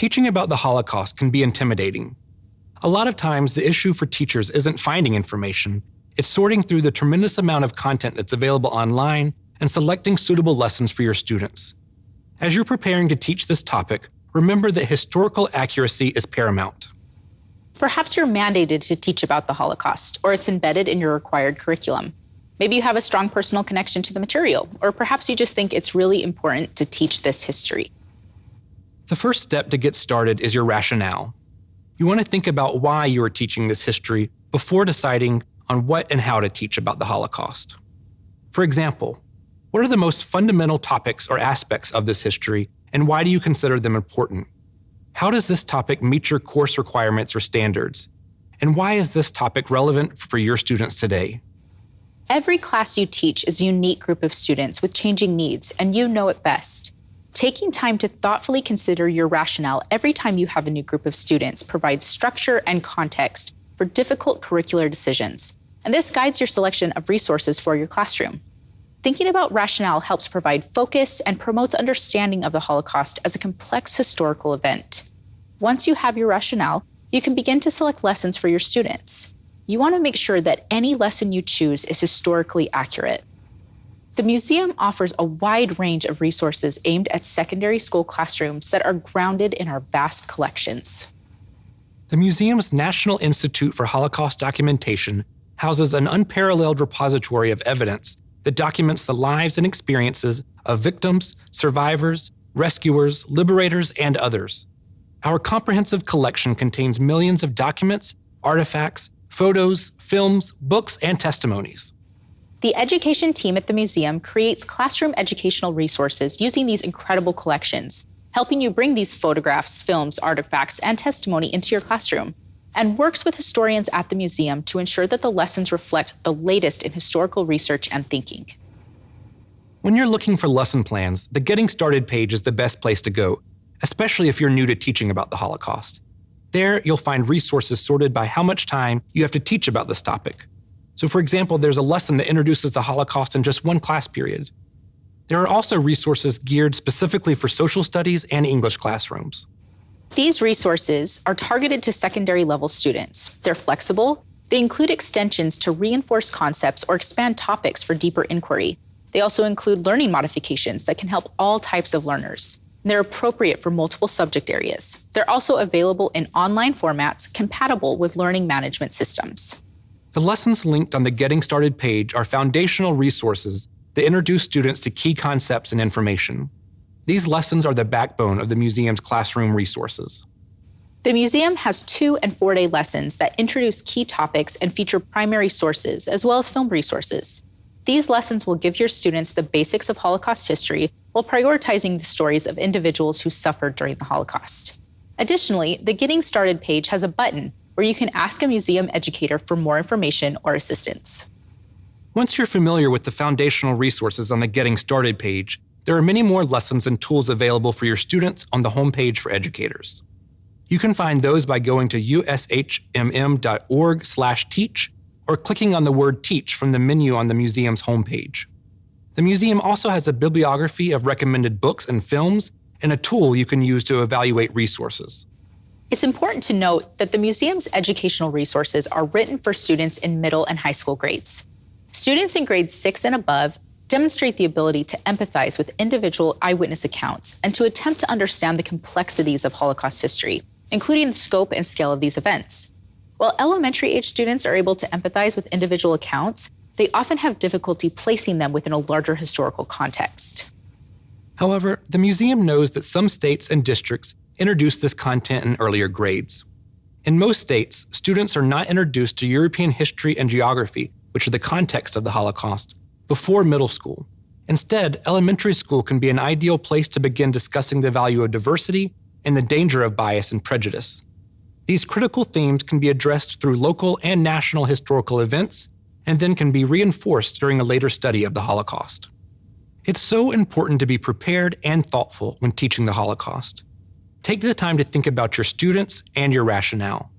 Teaching about the Holocaust can be intimidating. A lot of times, the issue for teachers isn't finding information, it's sorting through the tremendous amount of content that's available online and selecting suitable lessons for your students. As you're preparing to teach this topic, remember that historical accuracy is paramount. Perhaps you're mandated to teach about the Holocaust, or it's embedded in your required curriculum. Maybe you have a strong personal connection to the material, or perhaps you just think it's really important to teach this history. The first step to get started is your rationale. You want to think about why you are teaching this history before deciding on what and how to teach about the Holocaust. For example, what are the most fundamental topics or aspects of this history, and why do you consider them important? How does this topic meet your course requirements or standards? And why is this topic relevant for your students today? Every class you teach is a unique group of students with changing needs, and you know it best. Taking time to thoughtfully consider your rationale every time you have a new group of students provides structure and context for difficult curricular decisions, and this guides your selection of resources for your classroom. Thinking about rationale helps provide focus and promotes understanding of the Holocaust as a complex historical event. Once you have your rationale, you can begin to select lessons for your students. You want to make sure that any lesson you choose is historically accurate. The museum offers a wide range of resources aimed at secondary school classrooms that are grounded in our vast collections. The museum's National Institute for Holocaust Documentation houses an unparalleled repository of evidence that documents the lives and experiences of victims, survivors, rescuers, liberators, and others. Our comprehensive collection contains millions of documents, artifacts, photos, films, books, and testimonies. The education team at the museum creates classroom educational resources using these incredible collections, helping you bring these photographs, films, artifacts, and testimony into your classroom, and works with historians at the museum to ensure that the lessons reflect the latest in historical research and thinking. When you're looking for lesson plans, the Getting Started page is the best place to go, especially if you're new to teaching about the Holocaust. There, you'll find resources sorted by how much time you have to teach about this topic. So for example, there's a lesson that introduces the Holocaust in just one class period. There are also resources geared specifically for social studies and English classrooms. These resources are targeted to secondary level students. They're flexible. They include extensions to reinforce concepts or expand topics for deeper inquiry. They also include learning modifications that can help all types of learners. They're appropriate for multiple subject areas. They're also available in online formats compatible with learning management systems. The lessons linked on the Getting Started page are foundational resources that introduce students to key concepts and information. These lessons are the backbone of the museum's classroom resources. The museum has 2- and 4-day lessons that introduce key topics and feature primary sources, as well as film resources. These lessons will give your students the basics of Holocaust history while prioritizing the stories of individuals who suffered during the Holocaust. Additionally, the Getting Started page has a button where you can ask a museum educator for more information or assistance. Once you're familiar with the foundational resources on the Getting Started page, there are many more lessons and tools available for your students on the homepage for educators. You can find those by going to ushmm.org/teach or clicking on the word teach from the menu on the museum's homepage. The museum also has a bibliography of recommended books and films and a tool you can use to evaluate resources. It's important to note that the museum's educational resources are written for students in middle and high school grades. Students in grades 6 and above demonstrate the ability to empathize with individual eyewitness accounts and to attempt to understand the complexities of Holocaust history, including the scope and scale of these events. While elementary-age students are able to empathize with individual accounts, they often have difficulty placing them within a larger historical context. However, the museum knows that some states and districts introduce this content in earlier grades. In most states, students are not introduced to European history and geography, which are the context of the Holocaust, before middle school. Instead, elementary school can be an ideal place to begin discussing the value of diversity and the danger of bias and prejudice. These critical themes can be addressed through local and national historical events, and then can be reinforced during a later study of the Holocaust. It's so important to be prepared and thoughtful when teaching the Holocaust. Take the time to think about your students and your rationale.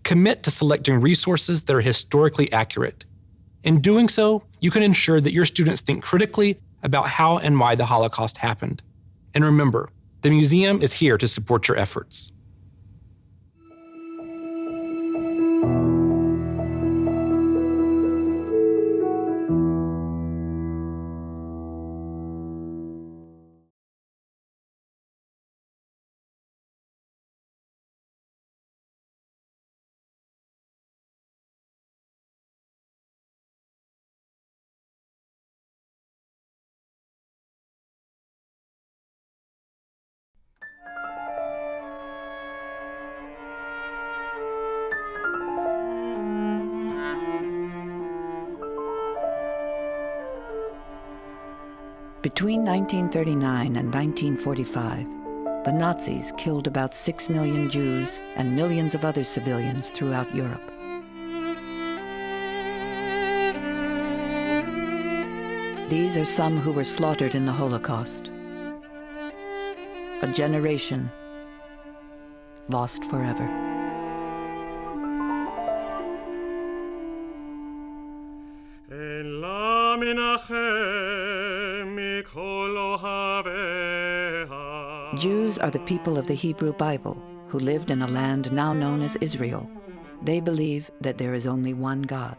Commit to selecting resources that are historically accurate. In doing so, you can ensure that your students think critically about how and why the Holocaust happened. And remember, The museum is here to support your efforts. Between 1939 and 1945, the Nazis killed about 6 million Jews and millions of other civilians throughout Europe. These are some who were slaughtered in the Holocaust. A generation lost forever. Jews are the people of the Hebrew Bible who lived in a land now known as Israel. They believe that there is only one God.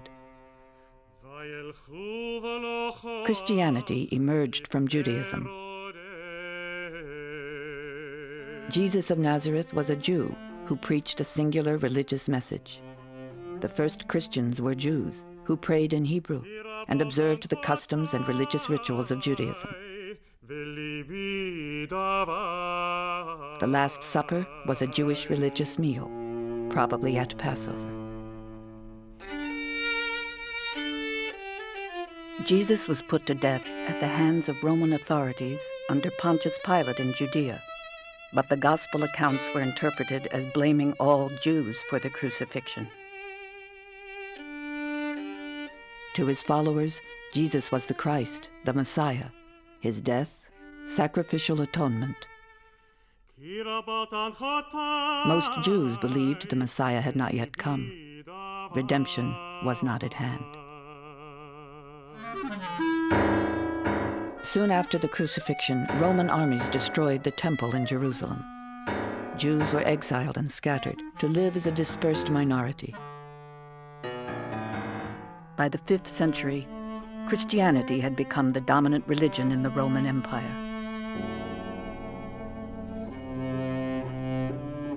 Christianity emerged from Judaism. Jesus of Nazareth was a Jew who preached a singular religious message. The first Christians were Jews who prayed in Hebrew and observed the customs and religious rituals of Judaism. The Last Supper was a Jewish religious meal, probably at Passover. Jesus was put to death at the hands of Roman authorities under Pontius Pilate in Judea, but the gospel accounts were interpreted as blaming all Jews for the crucifixion. To his followers, Jesus was the Christ, the Messiah. His death, sacrificial atonement. Most Jews believed the Messiah had not yet come. Redemption was not at hand. Soon after the crucifixion, Roman armies destroyed the temple in Jerusalem. Jews were exiled and scattered to live as a dispersed minority. By the 5th century, Christianity had become the dominant religion in the Roman Empire.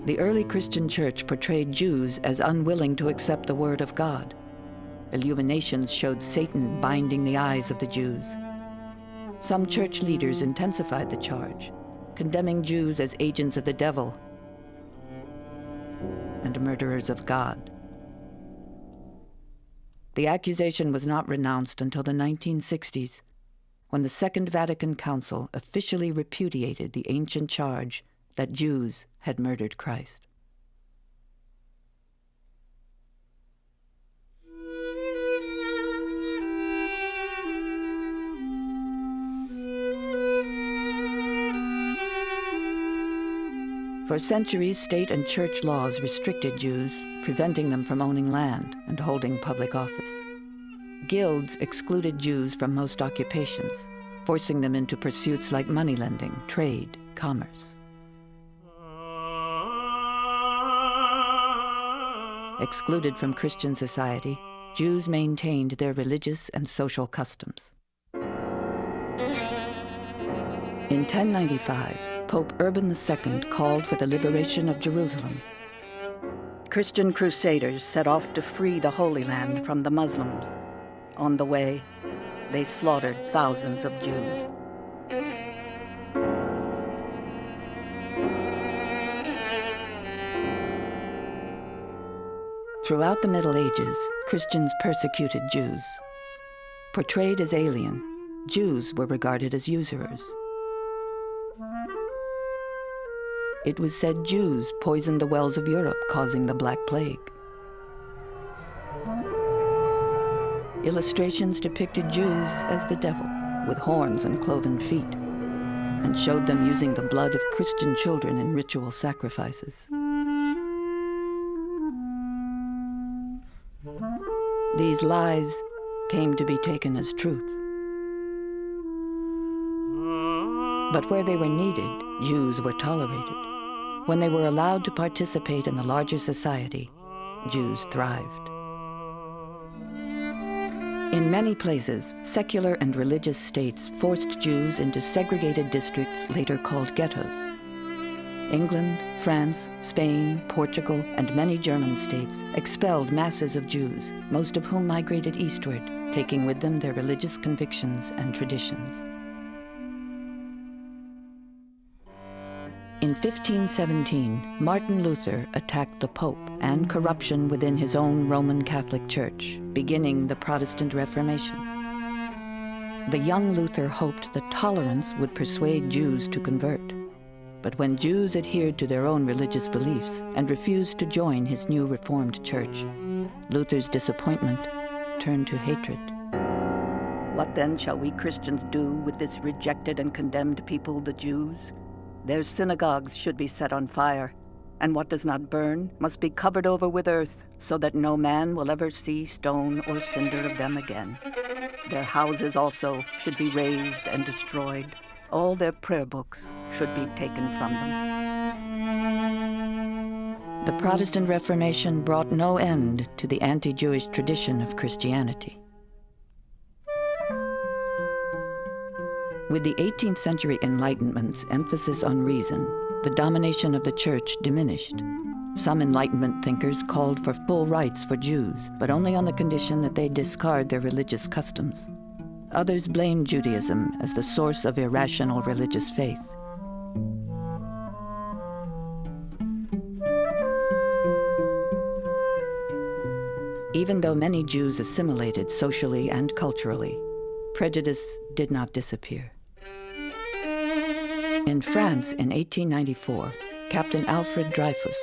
The early Christian church portrayed Jews as unwilling to accept the word of God. Illuminations showed Satan binding the eyes of the Jews. Some church leaders intensified the charge, condemning Jews as agents of the devil and murderers of God. The accusation was not renounced until the 1960s, when the Second Vatican Council officially repudiated the ancient charge that Jews had murdered Christ. For centuries, state and church laws restricted Jews, preventing them from owning land and holding public office. Guilds excluded Jews from most occupations, forcing them into pursuits like moneylending, trade, commerce. Excluded from Christian society, Jews maintained their religious and social customs. In 1095, Pope Urban II called for the liberation of Jerusalem. Christian crusaders set off to free the Holy Land from the Muslims. On the way, they slaughtered thousands of Jews. Throughout the Middle Ages, Christians persecuted Jews. Portrayed as alien, Jews were regarded as usurers. It was said Jews poisoned the wells of Europe, causing the Black Plague. Illustrations depicted Jews as the devil, with horns and cloven feet, and showed them using the blood of Christian children in ritual sacrifices. These lies came to be taken as truth. But where they were needed, Jews were tolerated. When they were allowed to participate in the larger society, Jews thrived. In many places, secular and religious states forced Jews into segregated districts later called ghettos. England, France, Spain, Portugal, and many German states expelled masses of Jews, most of whom migrated eastward, taking with them their religious convictions and traditions. In 1517, Martin Luther attacked the Pope and corruption within his own Roman Catholic Church, beginning the Protestant Reformation. The young Luther hoped that tolerance would persuade Jews to convert. But when Jews adhered to their own religious beliefs and refused to join his new Reformed Church, Luther's disappointment turned to hatred. What then shall we Christians do with this rejected and condemned people, the Jews? Their synagogues should be set on fire, and what does not burn must be covered over with earth, so that no man will ever see stone or cinder of them again. Their houses also should be razed and destroyed. All their prayer books should be taken from them. The Protestant Reformation brought no end to the anti-Jewish tradition of Christianity. With the 18th century Enlightenment's emphasis on reason, the domination of the Church diminished. Some Enlightenment thinkers called for full rights for Jews, but only on the condition that they discard their religious customs. Others blamed Judaism as the source of irrational religious faith. Even though many Jews assimilated socially and culturally, prejudice did not disappear. In France in 1894, Captain Alfred Dreyfus,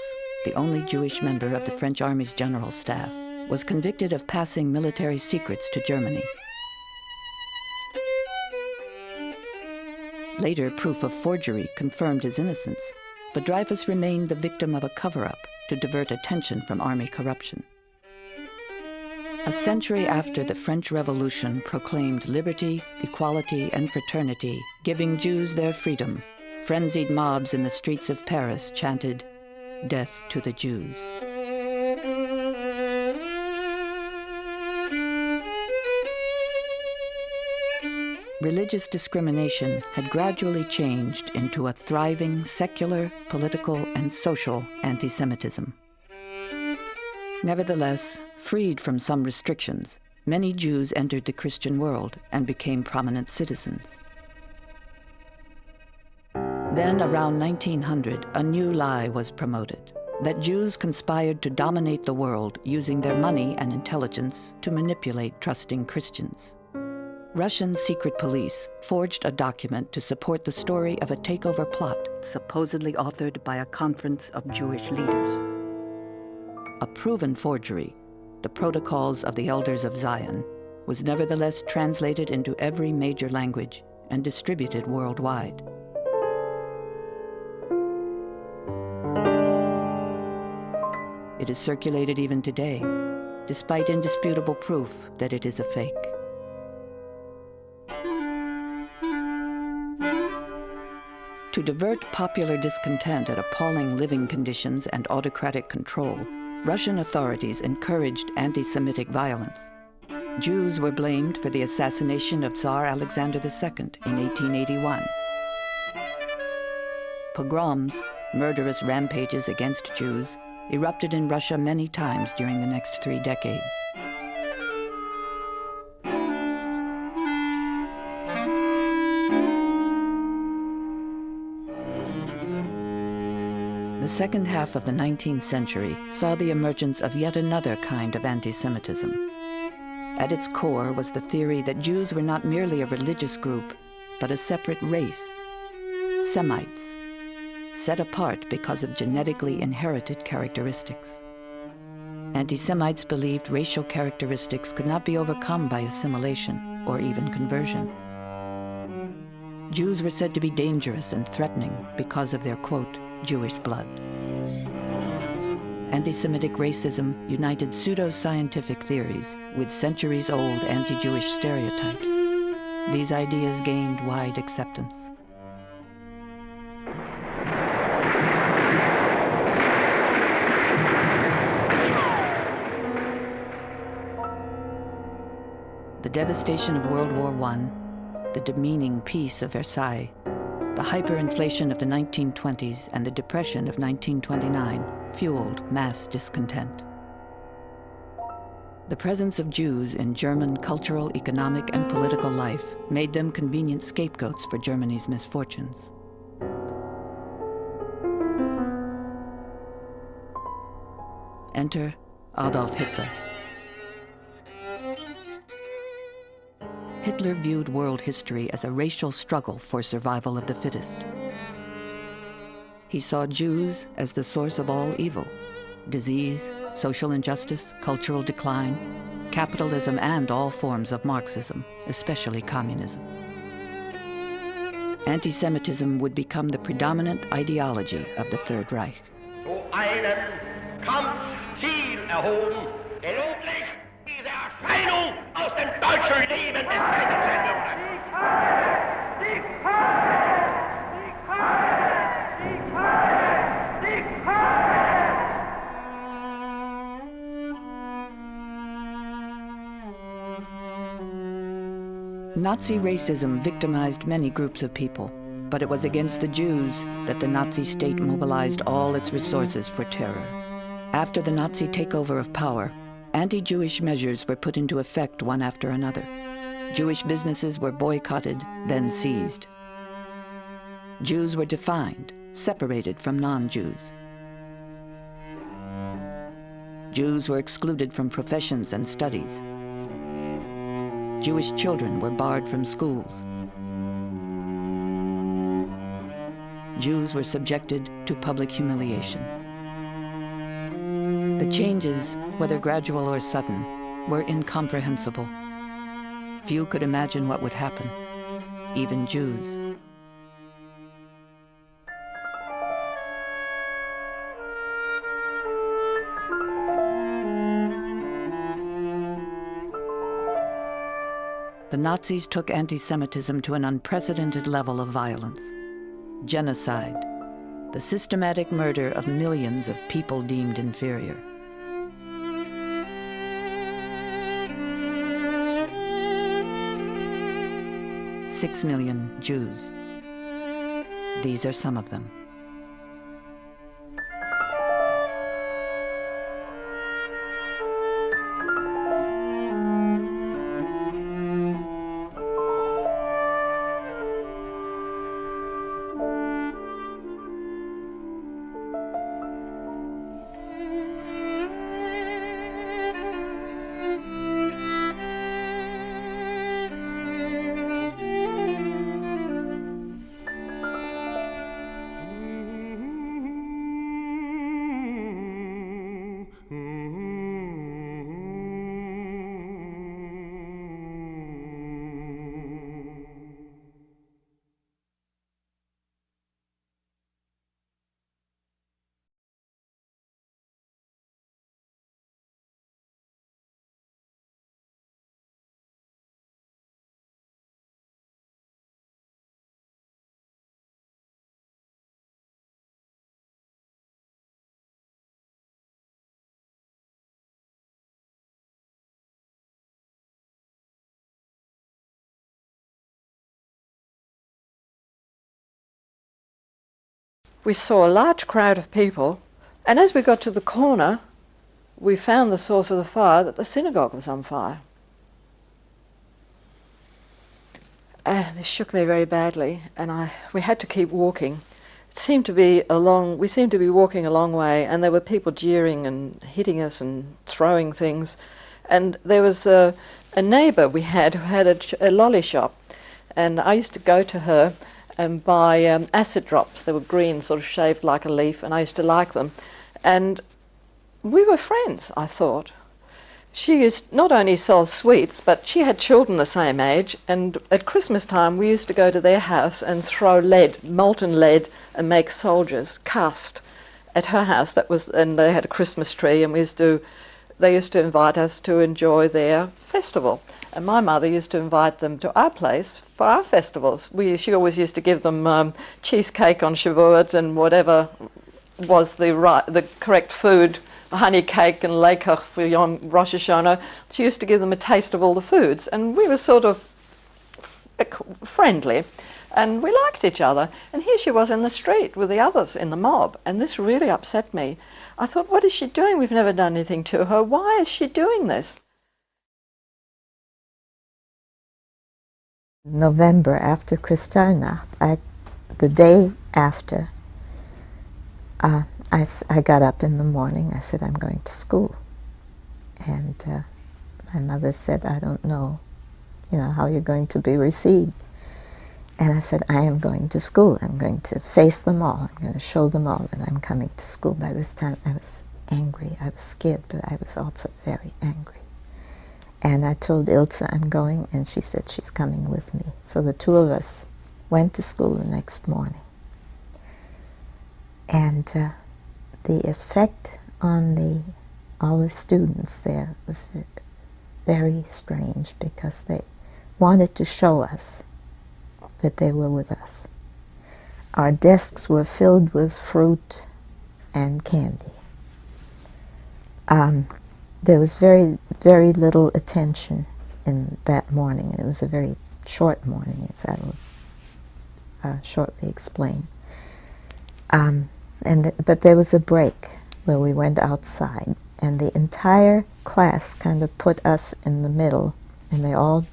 the only Jewish member of the French Army's general staff, was convicted of passing military secrets to Germany. Later, proof of forgery confirmed his innocence, but Dreyfus remained the victim of a cover-up to divert attention from army corruption. A century after the French Revolution proclaimed liberty, equality, and fraternity, giving Jews their freedom, frenzied mobs in the streets of Paris chanted, "Death to the Jews." Religious discrimination had gradually changed into a thriving secular, political, and social anti-Semitism. Nevertheless, freed from some restrictions, many Jews entered the Christian world and became prominent citizens. Then, around 1900, a new lie was promoted, that Jews conspired to dominate the world using their money and intelligence to manipulate trusting Christians. Russian secret police forged a document to support the story of a takeover plot, Supposedly authored by a conference of Jewish leaders. a proven forgery. The Protocols of the Elders of Zion was nevertheless translated into every major language and distributed worldwide. It is circulated even today, despite indisputable proof that it is a fake. To divert popular discontent at appalling living conditions and autocratic control, Russian authorities encouraged anti-Semitic violence. Jews were blamed for the assassination of Tsar Alexander II in 1881. Pogroms, murderous rampages against Jews, erupted in Russia many times during the next 3 decades. The second half of the 19th century saw the emergence of yet another kind of anti-Semitism. At its core was the theory that Jews were not merely a religious group, but a separate race, Semites, set apart because of genetically inherited characteristics. Anti-Semites believed racial characteristics could not be overcome by assimilation or even conversion. Jews were said to be dangerous and threatening because of their, quote, Jewish blood. Anti-Semitic racism united pseudo-scientific theories with centuries-old anti-Jewish stereotypes. These ideas gained wide acceptance. The devastation of World War I, the demeaning peace of Versailles, the hyperinflation of the 1920s and the depression of 1929 fueled mass discontent. The presence of Jews in German cultural, economic, and political life made them convenient scapegoats for Germany's misfortunes. Enter Adolf Hitler. Hitler viewed world history as a racial struggle for survival of the fittest. He saw Jews as the source of all evil: disease, social injustice, cultural decline, capitalism, and all forms of Marxism, especially communism. Anti-Semitism would become the predominant ideology of the Third Reich. Zu einem Kampfziel erhoben, geloblich diese Erscheinung aus dem deutschen Leben des Zweiten Weltkriegs. Nazi racism victimized many groups of people, but it was against the Jews that the Nazi state mobilized all its resources for terror. After the Nazi takeover of power, anti-Jewish measures were put into effect one after another. Jewish businesses were boycotted, then seized. Jews were defined, separated from non-Jews. Jews were excluded from professions and studies. Jewish children were barred from schools. Jews were subjected to public humiliation. The changes, whether gradual or sudden, were incomprehensible. Few could imagine what would happen, even Jews. The Nazis took anti-Semitism to an unprecedented level of violence. Genocide, the systematic murder of millions of people deemed inferior. Six million Jews. These are some of them. We saw a large crowd of people, and as we got to the corner, we found the source of the fire, that the synagogue was on fire. This shook me very badly, and we had to keep walking. We seemed to be walking a long way, and there were people jeering and hitting us and throwing things. And there was a neighbour we had who had a lolly shop, and I used to go to her and buy acid drops. They were green, sort of shaved like a leaf, and I used to like them. And we were friends, I thought. She used not only sell sweets, but she had children the same age, and at Christmas time we used to go to their house and throw lead, molten lead, and make soldiers cast at her house. And they had a Christmas tree, and they used to invite us to enjoy their festival. And my mother used to invite them to our place for our festivals. She always used to give them cheesecake on Shavuot and whatever was the correct food honey cake and leikach for Yom Rosh Hashanah. She used to give them a taste of all the foods, and we were sort of friendly, and we liked each other. And here she was in the street with the others in the mob, and this really upset me. I thought, what is she doing? We've never done anything to her. Why is she doing this? November, after Kristallnacht, the day after, I got up in the morning. I said, I'm going to school. And my mother said, I don't know, how you're going to be received. And I said, I am going to school. I'm going to face them all. I'm going to show them all that I'm coming to school. By this time, I was angry. I was scared, but I was also very angry. And I told Ilse I'm going, and she said she's coming with me. So the two of us went to school the next morning. And the effect on all the students there was very strange, because they wanted to show us that they were with us. Our desks were filled with fruit and candy. There was very, very little attention in that morning. It was a very short morning, as I will shortly explain. But there was a break where we went outside, and the entire class kind of put us in the middle, and they all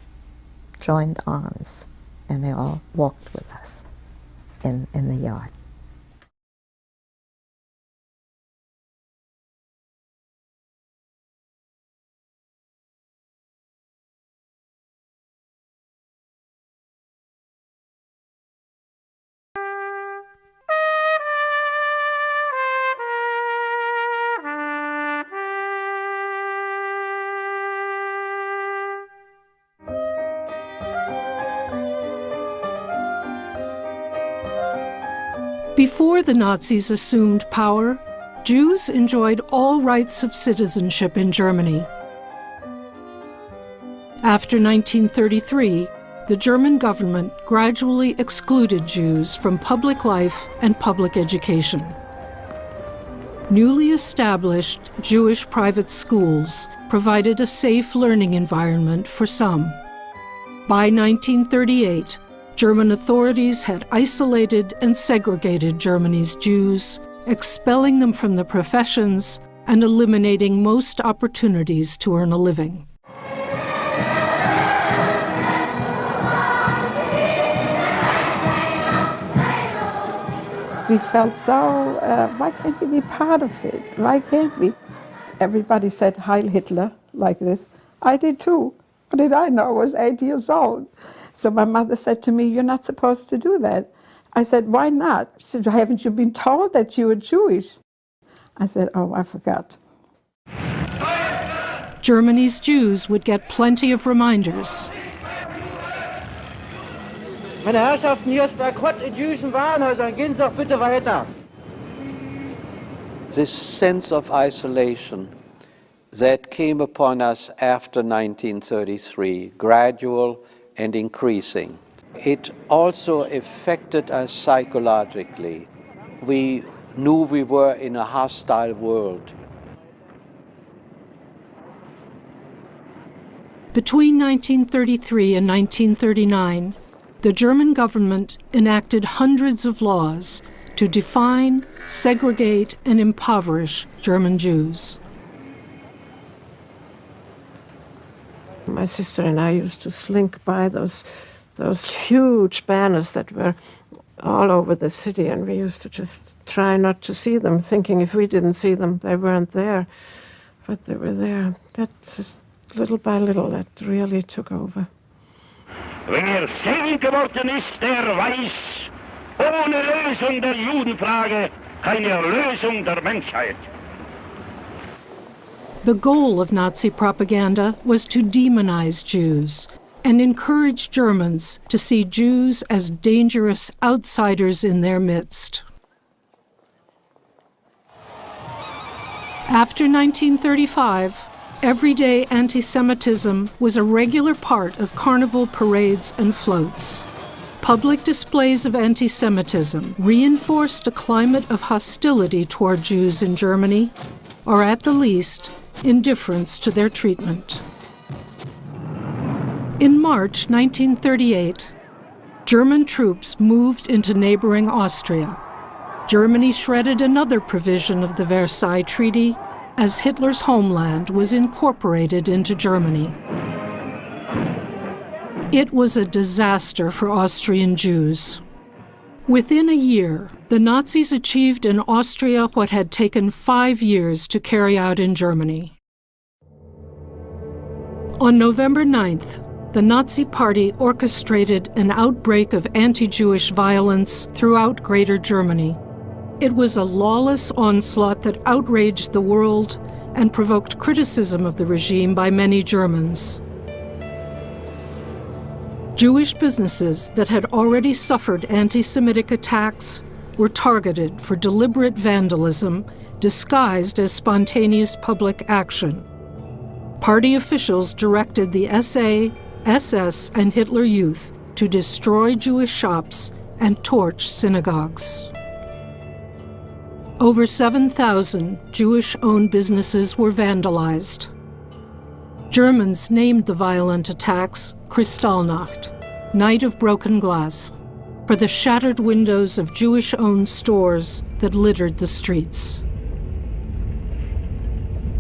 joined arms, and they all walked with us in the yard. Before the Nazis assumed power, Jews enjoyed all rights of citizenship in Germany. After 1933, the German government gradually excluded Jews from public life and public education. Newly established Jewish private schools provided a safe learning environment for some. By 1938, German authorities had isolated and segregated Germany's Jews, expelling them from the professions and eliminating most opportunities to earn a living. We felt so, why can't we be part of it? Why can't we? Everybody said Heil Hitler like this. I did too. What did I know? I was 8 years old. So my mother said to me, you're not supposed to do that. I said, why not? She said, haven't you been told that you were Jewish? I said, oh, I forgot. Germany's Jews would get plenty of reminders. Meine Herrschaften, hier ist Boykott in jüdischen Warenhäusern. Gehen Sie doch bitte weiter. This sense of isolation that came upon us after 1933, gradual and increasing, it also affected us psychologically. We knew we were in a hostile world. Between 1933 and 1939, the German government enacted hundreds of laws to define, segregate, and impoverish German Jews. My sister and I used to slink by those huge banners that were all over the city, and we used to just try not to see them, thinking if we didn't see them, they weren't there. But they were there. That just little by little, that really took over. Wer selig geworden ist, der weiß, ohne Lösung der Judenfrage keine Erlösung der Menschheit. The goal of Nazi propaganda was to demonize Jews and encourage Germans to see Jews as dangerous outsiders in their midst. After 1935, everyday anti-Semitism was a regular part of carnival parades and floats. Public displays of anti-Semitism reinforced a climate of hostility toward Jews in Germany or at the least, indifference to their treatment. In March 1938, German troops moved into neighboring Austria. Germany shredded another provision of the Versailles Treaty as Hitler's homeland was incorporated into Germany. It was a disaster for Austrian Jews. Within a year, the Nazis achieved in Austria what had taken 5 years to carry out in Germany. On November 9th, the Nazi Party orchestrated an outbreak of anti-Jewish violence throughout Greater Germany. It was a lawless onslaught that outraged the world and provoked criticism of the regime by many Germans. Jewish businesses that had already suffered anti-Semitic attacks were targeted for deliberate vandalism disguised as spontaneous public action. Party officials directed the SA, SS, and Hitler Youth to destroy Jewish shops and torch synagogues. Over 7,000 Jewish-owned businesses were vandalized. Germans named the violent attacks Kristallnacht, Night of Broken Glass, for the shattered windows of Jewish-owned stores that littered the streets.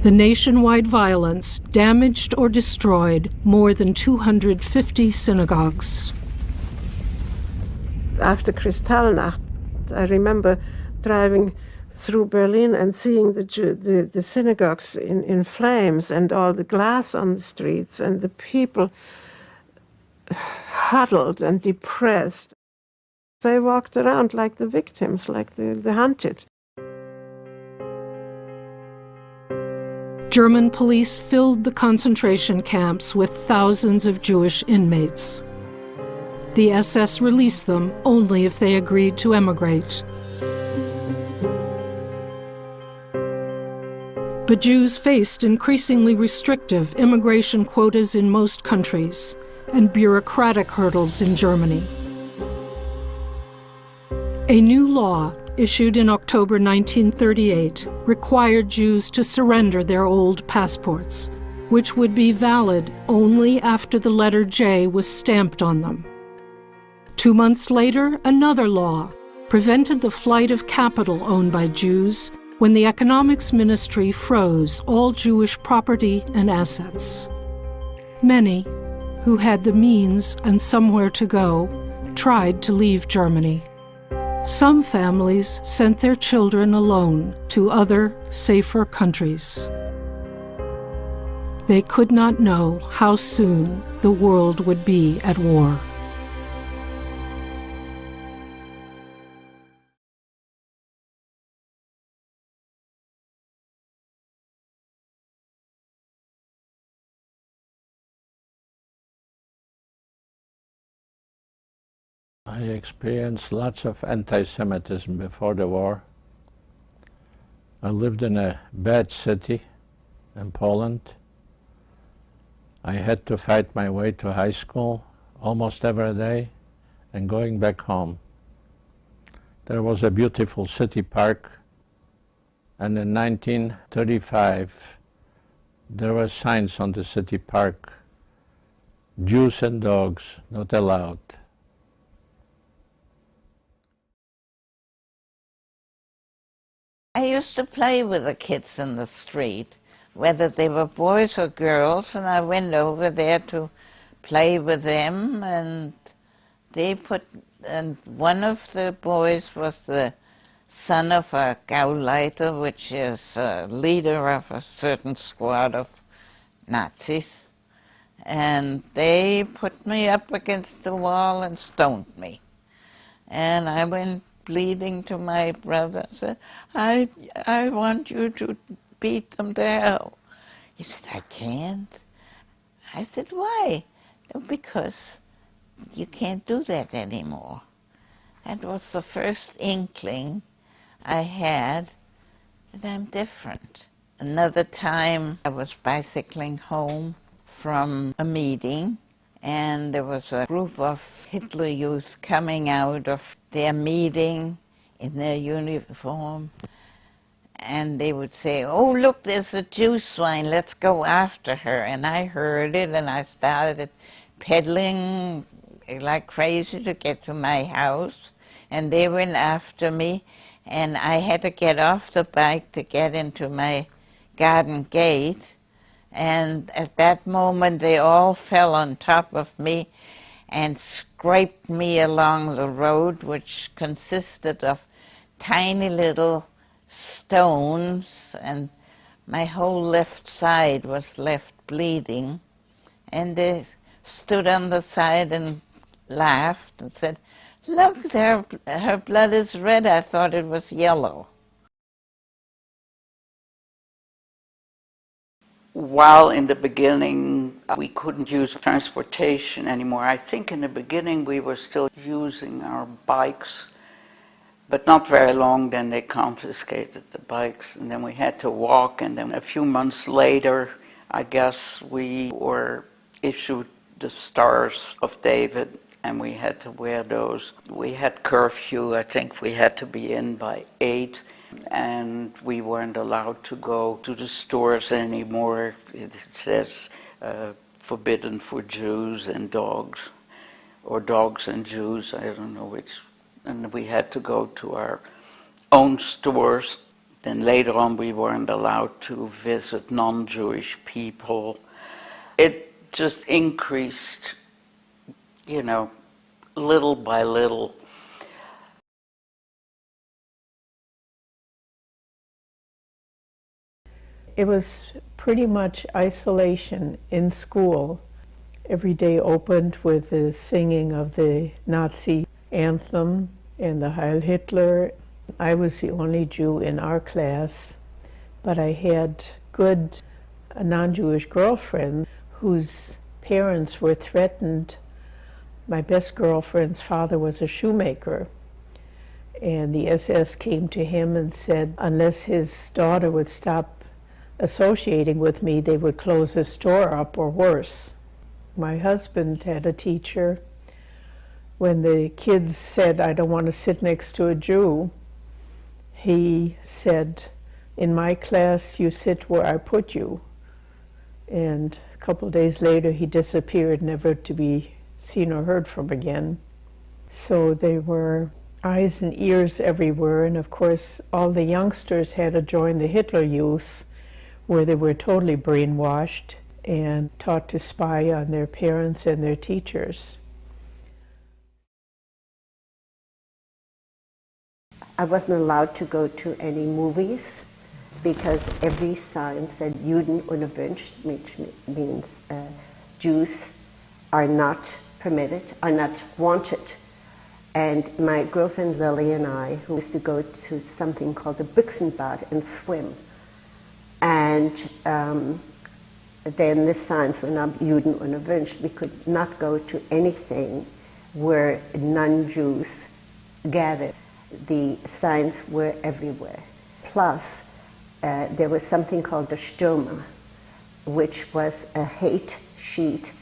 The nationwide violence damaged or destroyed more than 250 synagogues. After Kristallnacht, I remember driving through Berlin and seeing the synagogues in flames and all the glass on the streets and the people huddled and depressed. They walked around like the victims, like the hunted. German police filled the concentration camps with thousands of Jewish inmates. The SS released them only if they agreed to emigrate. But Jews faced increasingly restrictive immigration quotas in most countries and bureaucratic hurdles in Germany. A new law, issued in October 1938, required Jews to surrender their old passports, which would be valid only after the letter J was stamped on them. 2 months later, another law prevented the flight of capital owned by Jews when the Economics Ministry froze all Jewish property and assets. Many, who had the means and somewhere to go, tried to leave Germany. Some families sent their children alone to other, safer countries. They could not know how soon the world would be at war. I experienced lots of anti-Semitism before the war. I lived in a bad city in Poland. I had to fight my way to high school almost every day and going back home. There was a beautiful city park, and in 1935 there were signs on the city park, Jews and dogs not allowed. I used to play with the kids in the street, whether they were boys or girls, and I went over there to play with them, and one of the boys was the son of a Gauleiter, which is a leader of a certain squad of Nazis, and they put me up against the wall and stoned me. And I went bleeding to my brother and said, I want you to beat them to hell. He said, I can't. I said, why? No, because you can't do that anymore. That was the first inkling I had that I'm different. Another time I was bicycling home from a meeting, and there was a group of Hitler Youth coming out of their meeting in their uniform, and they would say, "Oh, look, there's a Jew swine, let's go after her." And I heard it, and I started pedaling like crazy to get to my house, and they went after me, and I had to get off the bike to get into my garden gate, and at that moment they all fell on top of me and scraped me along the road, which consisted of tiny little stones, and my whole left side was left bleeding. And they stood on the side and laughed and said, "Look, her blood is red. I thought it was yellow." While in the beginning we couldn't use transportation anymore, I think in the beginning we were still using our bikes, but not very long. Then they confiscated the bikes, and then we had to walk. And then a few months later, I guess, we were issued the Stars of David, and we had to wear those. We had curfew. I think we had to be in by 8. And we weren't allowed to go to the stores anymore. It says forbidden for Jews and dogs, or dogs and Jews, I don't know which. And we had to go to our own stores. Then later on we weren't allowed to visit non-Jewish people. It just increased, little by little. It was pretty much isolation in school. Every day opened with the singing of the Nazi anthem and the Heil Hitler. I was the only Jew in our class, but I had good non-Jewish girlfriends whose parents were threatened. My best girlfriend's father was a shoemaker, and the SS came to him and said unless his daughter would stop associating with me, they would close the store up or worse. My husband had a teacher. When the kids said, "I don't want to sit next to a Jew," he said, "In my class, you sit where I put you." And a couple of days later, he disappeared, never to be seen or heard from again. So there were eyes and ears everywhere, and of course, all the youngsters had to join the Hitler Youth, where they were totally brainwashed and taught to spy on their parents and their teachers. I wasn't allowed to go to any movies because every sign said Juden unerwünscht, which means Jews are not permitted, are not wanted. And my girlfriend Lily and I, who used to go to something called the Büchsenbad and swim, and then the signs were not Juden unerwünscht. We could not go to anything where non-Jews gathered. The signs were everywhere. Plus, there was something called the Stürmer, which was a hate sheet,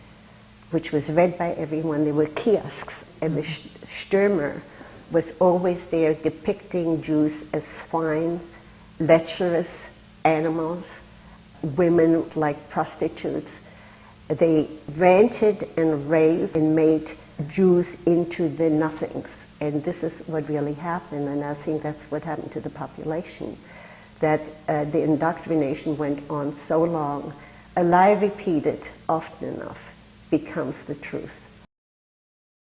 which was read by everyone. There were kiosks, and the Stürmer was always there depicting Jews as swine, lecherous animals, women like prostitutes. They ranted and raved and made Jews into the nothings. And this is what really happened, and I think that's what happened to the population, that the indoctrination went on so long, a lie repeated often enough becomes the truth.